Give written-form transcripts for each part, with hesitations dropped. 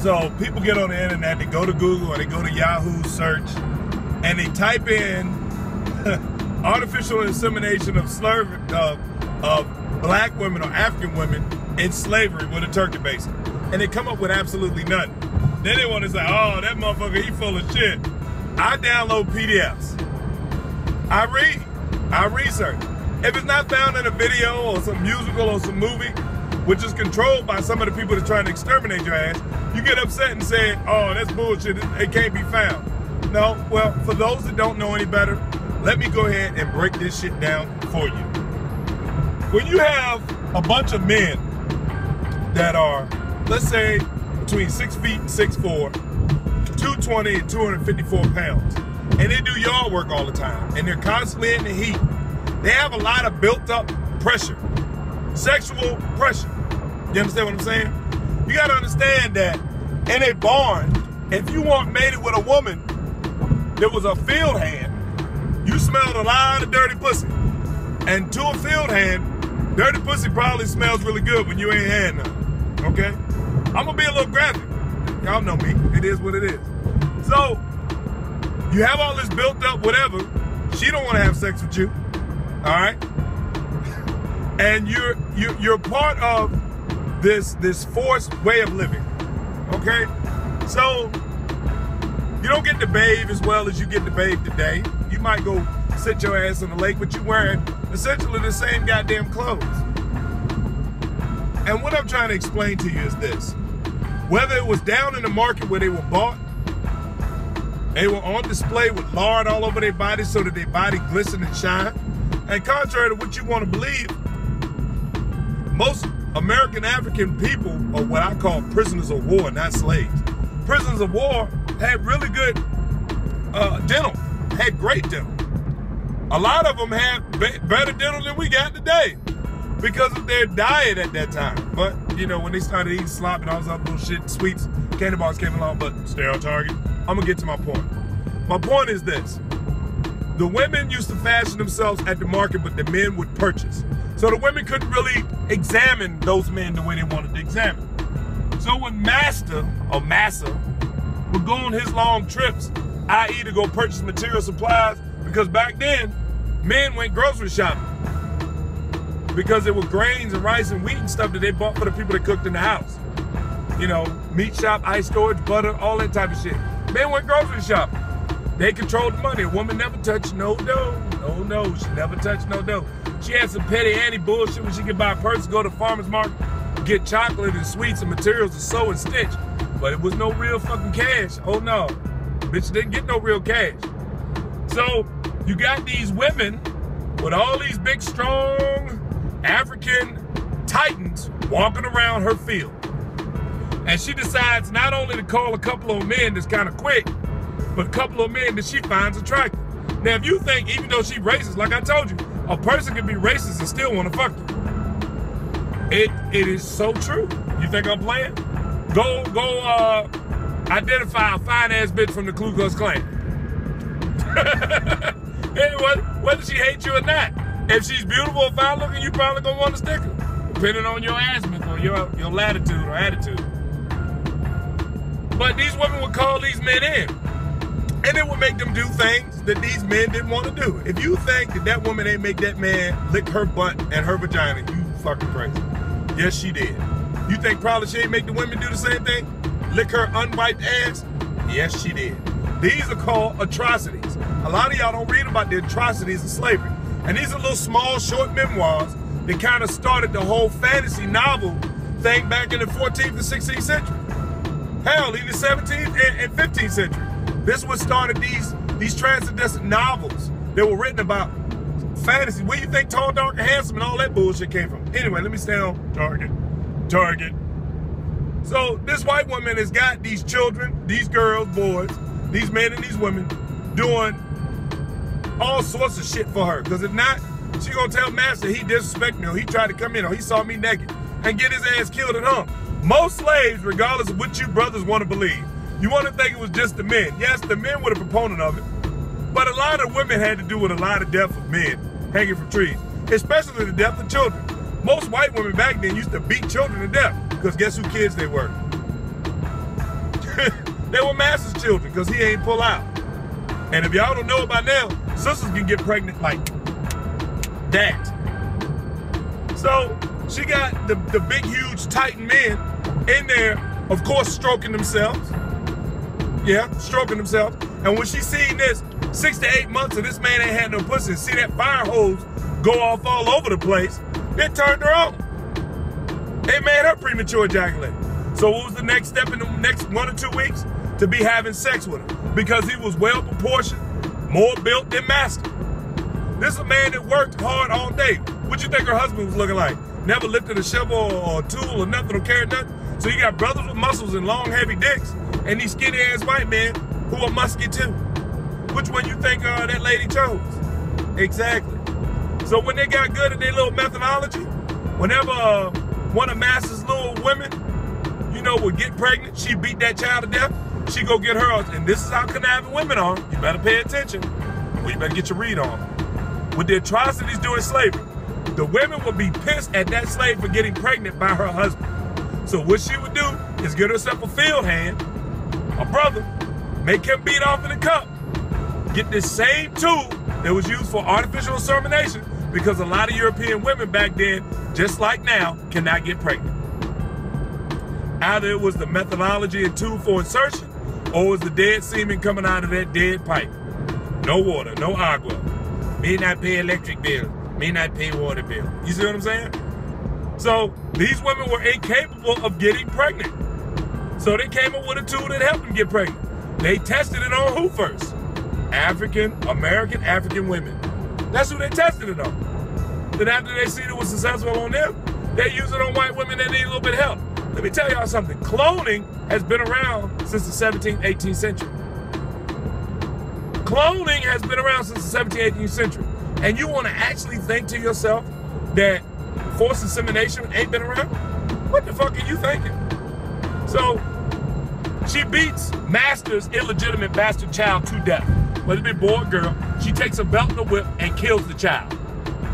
So people get on the internet, they go to Google or they go to Yahoo search, and they type in artificial insemination of black women or African women in slavery with a turkey basin. And they come up with absolutely nothing. Then they want to say, oh, that motherfucker, he full of shit. I download PDFs. I read. I research. If it's not found in a video or some musical or some movie, which is controlled by some of the people that are trying to exterminate your ass, you get upset and say, oh, that's bullshit, it can't be found. No, well, for those that don't know any better, let me go ahead and break this shit down for you. When you have a bunch of men that are, let's say, between 6 feet and 6'4", 220 and 254 pounds, and they do yard work all the time, and they're constantly in the heat, they have a lot of built up pressure, sexual pressure. You understand what I'm saying? You gotta understand that in a barn, if you weren't mated with a woman that was a field hand, you smelled a lot of dirty pussy. And to a field hand, dirty pussy probably smells really good when you ain't had none, okay? I'm gonna be a little graphic. Y'all know me, it is what it is. So, you have all this built up whatever, she don't wanna have sex with you, all right? And you're part of this forced way of living, okay? So, you don't get to bathe as well as you get to bathe today. You might go sit your ass in the lake, but you're wearing essentially the same goddamn clothes. And what I'm trying to explain to you is this. Whether it was down in the market where they were bought, they were on display with lard all over their body so that their body glisten and shine. And contrary to what you want to believe, most American African people are what I call prisoners of war, not slaves. Prisoners of war had really good dental, had great dental. A lot of them had better dental than we got today because of their diet at that time. But, you know, when they started eating slop and all this other bullshit, sweets, candy bars came along, but stay on target. I'm gonna get to my point. My point is this. The women used to fashion themselves at the market, but the men would purchase. So the women couldn't really examine those men the way they wanted to examine. So when Master, or Massa, would go on his long trips, i.e. to go purchase material supplies, because back then, men went grocery shopping. Because there were grains and rice and wheat and stuff that they bought for the people that cooked in the house. You know, meat shop, ice storage, butter, all that type of shit. Men went grocery shopping. They controlled the money. A woman never touched no dough. No, she never touched no dough. She had some petty Annie bullshit when she could buy a purse, go to the farmer's market, get chocolate and sweets and materials to sew and stitch. But it was no real fucking cash. Oh no, bitch didn't get no real cash. So you got these women with all these big, strong African titans walking around her field. And she decides not only to call a couple of men that's kind of quick, but a couple of men that she finds attractive. Now, if you think, even though she's racist, like I told you, a person can be racist and still want to fuck you. It is so true. You think I'm playing? Go identify a fine-ass bitch from the Ku Klux Klan. Anyway, whether she hates you or not, if she's beautiful or fine-looking, you probably gonna want to stick her, depending on your azimuth or your latitude or attitude. But these women would call these men in, and it would make them do things that these men didn't want to do. If you think that that woman ain't make that man lick her butt and her vagina, you fucking crazy. Yes, she did. You think probably she ain't make the women do the same thing? Lick her unwiped ass? Yes, she did. These are called atrocities. A lot of y'all don't read about the atrocities of slavery. And these are little small, short memoirs that kind of started the whole fantasy novel thing back in the 14th and 16th century. Hell, in the 17th and 15th century. This is what started these transcendent novels that were written about fantasy. Where you think Tall, Dark, and Handsome and all that bullshit came from? Anyway, let me stay on target. So this white woman has got these children, these girls, boys, these men and these women doing all sorts of shit for her. Because if not, she gonna tell Master he disrespected me, or he tried to come in, or he saw me naked, and get his ass killed and hung. Most slaves, regardless of what you brothers want to believe, you want to think it was just the men. Yes, the men were the proponent of it, but a lot of women had to do with a lot of death of men hanging from trees, especially the death of children. Most white women back then used to beat children to death, because guess who kids they were? They were master's children because he ain't pull out. And if y'all don't know about now, sisters can get pregnant like that. So she got the big, huge Titan men in there, of course, stroking themselves. Yeah, stroking themselves. And when she seen this, 6 to 8 months of this man ain't had no pussy, and see that fire hose go off all over the place, it turned her on. It made her premature ejaculate. So what was the next step in the next 1 or 2 weeks? To be having sex with him. Because he was well proportioned, more built than master. This is a man that worked hard all day. What you think her husband was looking like? Never lifted a shovel or a tool or nothing or carried nothing. So you got brothers with muscles and long, heavy dicks, and these skinny ass white men who are musky too. Which one you think that lady chose? Exactly. So when they got good at their little methodology, whenever one of Master's little women, you know, would get pregnant, she beat that child to death, she go get hers. And this is how conniving women are. You better pay attention, or you better get your read on. With the atrocities during slavery, the women would be pissed at that slave for getting pregnant by her husband. So what she would do is get herself a field hand, a brother, make him beat off in a cup, get this same tool that was used for artificial insemination, because a lot of European women back then, just like now, cannot get pregnant. Either it was the methodology and tool for insertion, or it was the dead semen coming out of that dead pipe. No water, no agua. Me not pay electric bill, me not pay water bill. You see what I'm saying? So these women were incapable of getting pregnant. So they came up with a tool that helped them get pregnant. They tested it on who first? American African women. That's who they tested it on. Then after they see it was successful on them, they use it on white women that need a little bit of help. Let me tell y'all something. Cloning has been around since the 17th, 18th century. Cloning has been around since the 17th, 18th century. And you want to actually think to yourself that forced insemination ain't been around? What the fuck are you thinking? So she beats Master's illegitimate bastard child to death. Whether it be boy or girl, she takes a belt and a whip and kills the child.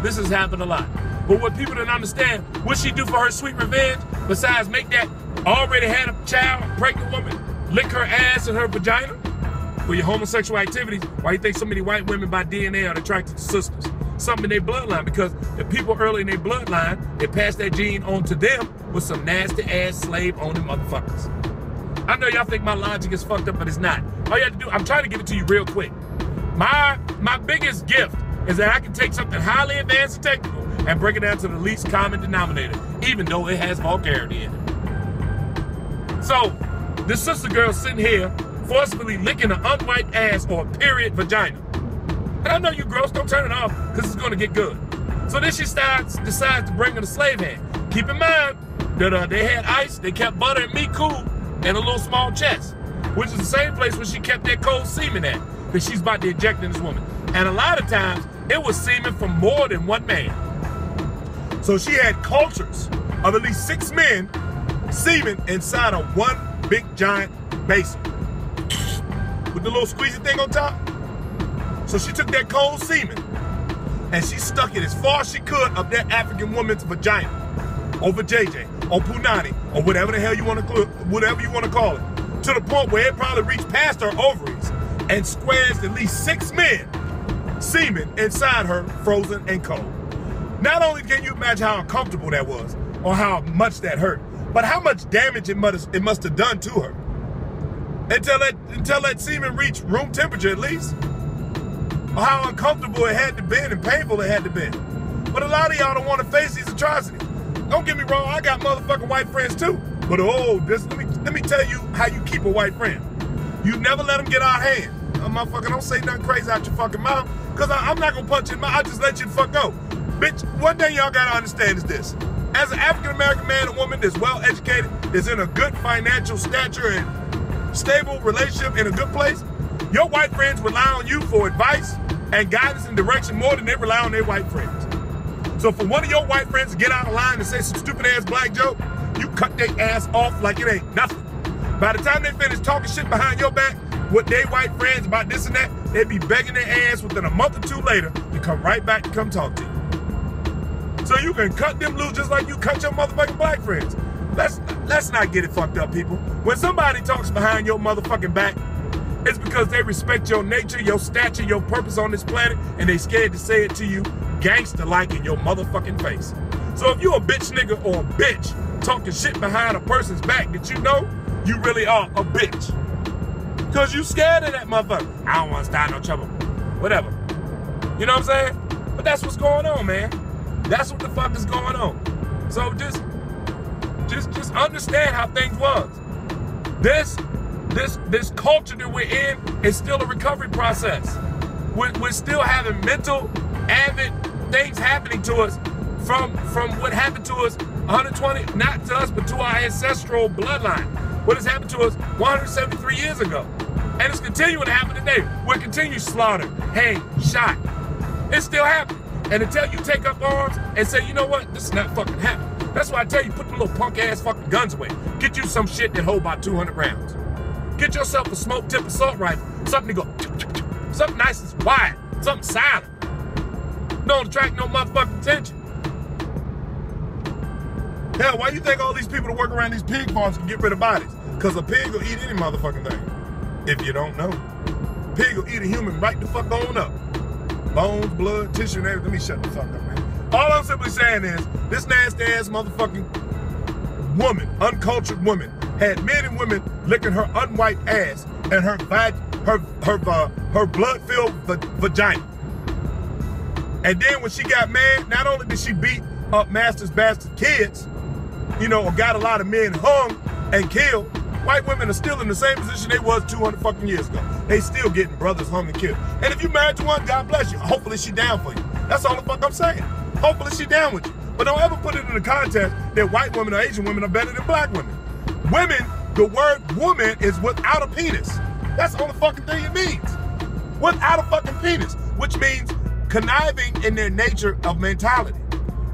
This has happened a lot. But what people don't understand, what she do for her sweet revenge, besides make that already had a child, a pregnant woman, lick her ass and her vagina? For your homosexual activities, why you think so many white women by DNA are attracted to sisters? Something in their bloodline, because the people early in their bloodline, they pass that gene on to them with some nasty ass slave owning motherfuckers. I know y'all think my logic is fucked up, but it's not. All you have to do, I'm trying to give it to you real quick. My biggest gift is that I can take something highly advanced and technical and break it down to the least common denominator, even though it has vulgarity in it. So, this sister girl sitting here forcefully licking an unwiped ass or a period vagina. And I know you girls, don't turn it off because it's going to get good. So then she decides to bring her the slave hand. Keep in mind that they had ice, they kept butter and meat cool, and a little small chest, which is the same place where she kept that cold semen at, that she's about to inject in this woman. And a lot of times, it was semen from more than one man. So she had cultures of at least 6 men semen inside of one big giant basin with the little squeezy thing on top. So she took that cold semen and she stuck it as far as she could up that African woman's vagina, over JJ, or Punani, or whatever the hell you want to call it, to the point where it probably reached past her ovaries and squares at least 6 men semen inside her, frozen and cold. Not only can you imagine how uncomfortable that was, or how much that hurt, but how much damage it must have done to her. Until that semen reached room temperature at least. Or how uncomfortable it had to be and painful it had to be. But a lot of y'all don't want to face these atrocities. Don't get me wrong, I got motherfucking white friends too. But let me tell you how you keep a white friend. You never let them get out of hand. Motherfucker, don't say nothing crazy out your fucking mouth, because I'm not gonna punch you in the mouth, I'll just let you the fuck go. Bitch, one thing y'all gotta understand is this. As an African-American man or woman that's well-educated, that's in a good financial stature and stable relationship in a good place, your white friends rely on you for advice and guidance and direction more than they rely on their white friends. So for one of your white friends to get out of line and say some stupid-ass black joke, you cut their ass off like it ain't nothing. By the time they finish talking shit behind your back with their white friends about this and that, they'd be begging their ass within a month or 2 later to come right back and come talk to you. So you can cut them loose just like you cut your motherfucking black friends. let's not get it fucked up, people. When somebody talks behind your motherfucking back, it's because they respect your nature, your stature, your purpose on this planet, and they scared to say it to you gangster-like in your motherfucking face. So if you a bitch nigga or a bitch talking shit behind a person's back that you know, you really are a bitch. Because you scared of that motherfucker. I don't want to start no trouble. Whatever. You know what I'm saying? But that's what's going on, man. That's what the fuck is going on. So just understand how things was. This culture that we're in is still a recovery process. We're still having mental, avid things happening to us from what happened to us 120, not to us, but to our ancestral bloodline. What has happened to us 173 years ago. And it's continuing to happen today. We're continuing slaughter, hang, shot. It's still happening. And until you take up arms and say, you know what, this is not fucking happening. That's why I tell you, put the little punk ass fucking guns away. Get you some shit that hold about 200 rounds. Get yourself a smoke tip assault rifle. Something to go, something nice and wide. Something silent. Don't attract no motherfucking attention. Hell, why you think all these people that work around these pig farms can get rid of bodies? Because a pig will eat any motherfucking thing. If you don't know. Pig will eat a human right the fuck on up. Bones, blood, tissue, and everything. Let me shut the fuck up, man. All I'm simply saying is, this nasty ass motherfucking woman, uncultured woman, had men and women licking her unwiped ass and her blood-filled vagina. And then when she got mad, not only did she beat up Master's bastard kids, you know, or got a lot of men hung and killed, white women are still in the same position they was 200 fucking years ago. They still getting brothers hung and killed. And if you married to one, God bless you. Hopefully she down for you. That's all the fuck I'm saying. Hopefully she down with you. But don't ever put it in the context that white women or Asian women are better than black women. Women, the word woman is without a penis. That's the only fucking thing it means. Without a fucking penis. Which means conniving in their nature of mentality.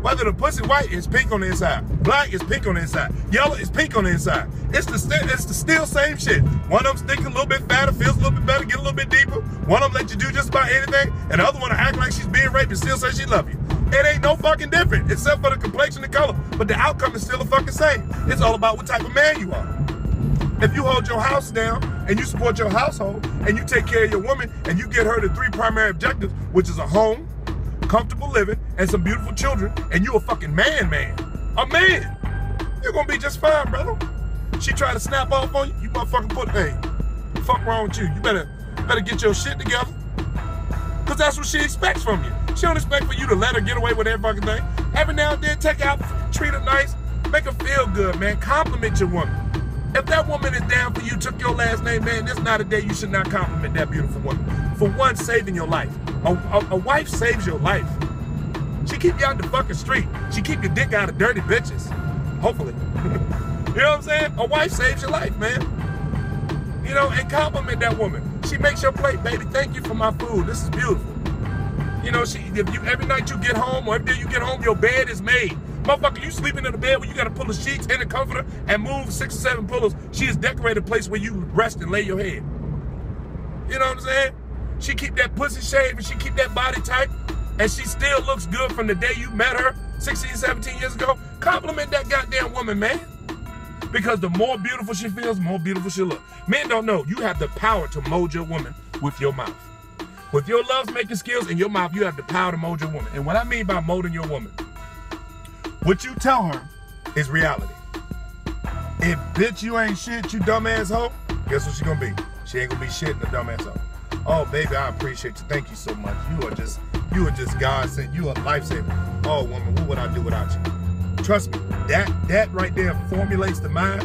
Whether the pussy white is pink on the inside, black is pink on the inside, yellow is pink on the inside. It's the still same shit. One of them think a little bit fatter, feels a little bit better, get a little bit deeper. One of them let you do just about anything, and the other one will act like she's being raped and still say she love you. It ain't no fucking different, except for the complexion and color. But the outcome is still the fucking same. It's all about what type of man you are. If you hold your house down and you support your household and you take care of your woman and you get her the 3 primary objectives, which is a home, comfortable living, and some beautiful children, and you a fucking man. A man. You're gonna be just fine, brother. She try to snap off on you, you motherfucking put, hey, fuck wrong with you? You better get your shit together. Cause that's what she expects from you. She don't expect for you to let her get away with every fucking thing. Every now and then, take her out, treat her nice, make her feel good, man. Compliment your woman. If that woman is down for you, took your last name, man, this not a day you should not compliment that beautiful woman. For one, saving your life. A wife saves your life. She keep you out the fucking street. She keep your dick out of dirty bitches. Hopefully. You know what I'm saying? A wife saves your life, man. You know, and compliment that woman. She makes your plate, baby. Thank you for my food. This is beautiful. You know, every night you get home or every day you get home, your bed is made. Motherfucker, you sleeping in the bed where you gotta pull the sheets and the comforter and move 6 or 7 pillows. She has decorated a place where you rest and lay your head. You know what I'm saying? She keep that pussy shaved and she keep that body tight, and she still looks good from the day you met her 16, 17 years ago. Compliment that goddamn woman, man. Because the more beautiful she feels, the more beautiful she'll look. Men don't know, you have the power to mold your woman with your mouth. With your love-making skills and your mouth, you have the power to mold your woman. And what I mean by molding your woman, what you tell her is reality. If bitch you ain't shit, you dumbass hoe, guess what she gonna be? She ain't gonna be shit in a dumbass hoe. Oh baby, I appreciate you. Thank you so much. You are just God sent. You a lifesaver. Oh woman, what would I do without you? Trust me, that right there formulates the mind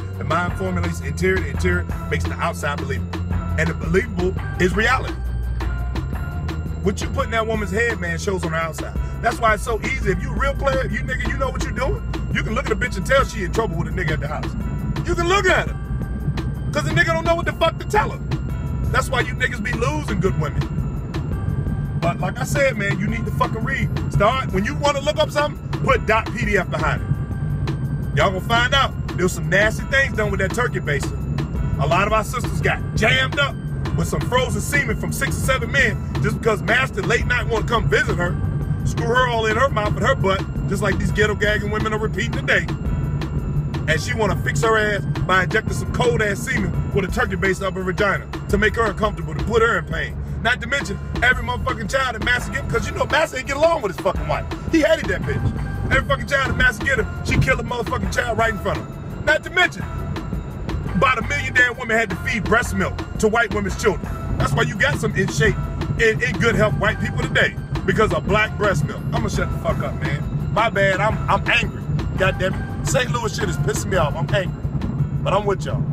formulates the interior makes the outside believable. And the believable is reality. What you put in that woman's head, man, shows on the outside. That's why it's so easy. If you a real player, if you nigga, you know what you're doing, you can look at a bitch and tell she in trouble with a nigga at the house. You can look at her. Cause the nigga don't know what the fuck to tell her. That's why you niggas be losing good women. But like I said, man, you need to fucking read. Start, when you want to look up something, put .pdf behind it. Y'all gonna find out there's some nasty things done with that turkey baster. A lot of our sisters got jammed up with some frozen semen from 6 or 7 men just because Master late night want to come visit her, screw her all in her mouth and her butt, just like these ghetto gagging women are repeating today. And she want to fix her ass by injecting some cold ass semen with a turkey base up her vagina to make her uncomfortable, to put her in pain. Not to mention every motherfucking child that Master get, because you know Master ain't get along with his fucking wife. He hated that bitch. Every fucking child that Master get her, she killed a motherfucking child right in front of him. Not to mention, about 1 million damn women had to feed breast milk to white women's children. That's why you got some in shape, in good health white people today, because of black breast milk. I'm gonna shut the fuck up, man. My bad, I'm angry. God damn it. St. Louis shit is pissing me off. I'm angry. But I'm with y'all.